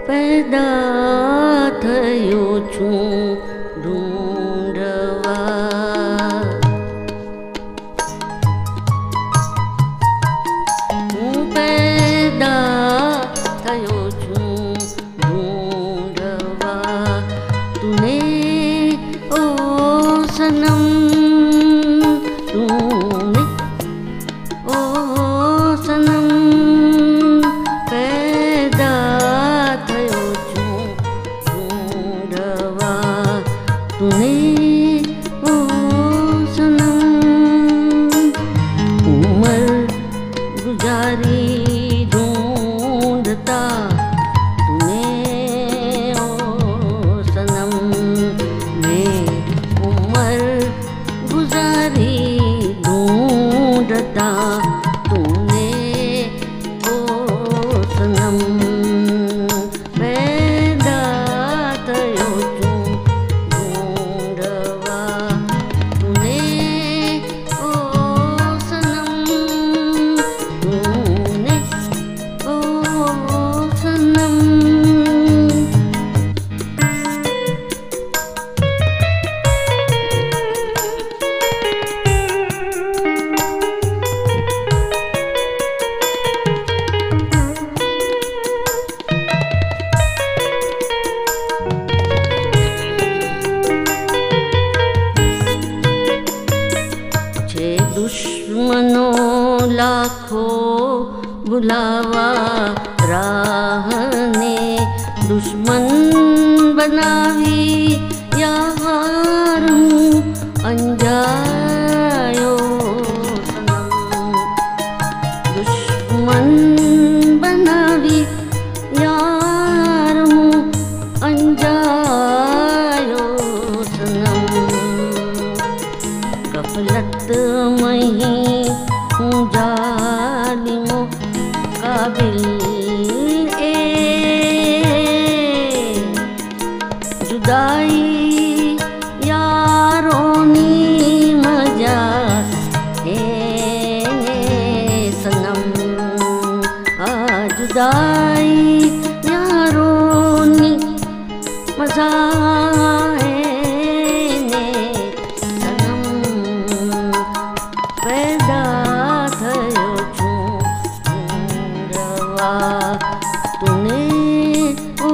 पैदा थयो छूं ढूंढवा। હું पैदा થયો છું ઢૂંઢવા તુને ઓ સનમ, તુને ઓ સનમ पैदा થયો છું ઢૂંઢવા તુને ઓ સનમ। ઉમર गुजारी ढूंढता तूने ओ सनम, मैं उम्र गुजारी ढूंढता तूने ओ सनम। पैदा थयो छूं ढूंढवा तूने ओ सनम, तूने ओ सनम। छे दुश्मनों लाखों बुलावा राहने दुश्मन बनावी यार हूँ अंजायो सनम। दुश्मन बनावी यार हूँ अंजायो सनम। गफलत मही हूँ जालिमों काबिल ए जुदाई यारोनी मजा है सनम। आ जुदाई यारोनी मजा पैदा थयो छूं ढूंढवा तूने ओ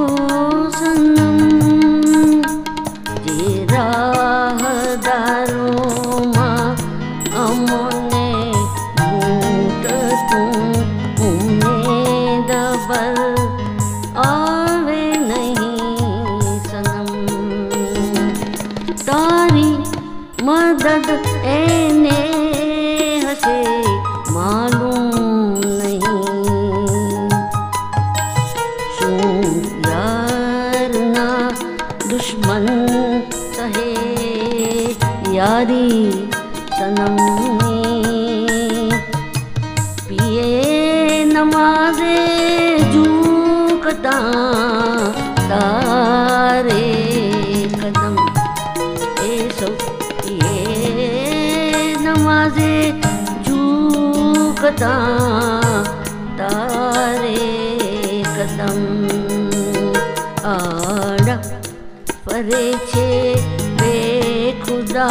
सनम। जे राहदारों मां अमोने लूट तूं उम्मीद पर आवे नहीं सनम। तारी मदद एने हसे मालूम नहीं, शूं यार ना दुश्मन सहे यारी सनम। पिए नमाज़े झूकता तारे कदम ए सो पिए नमाज़े झूकता तारे कदम। आड़ा फरे छे बेखुदा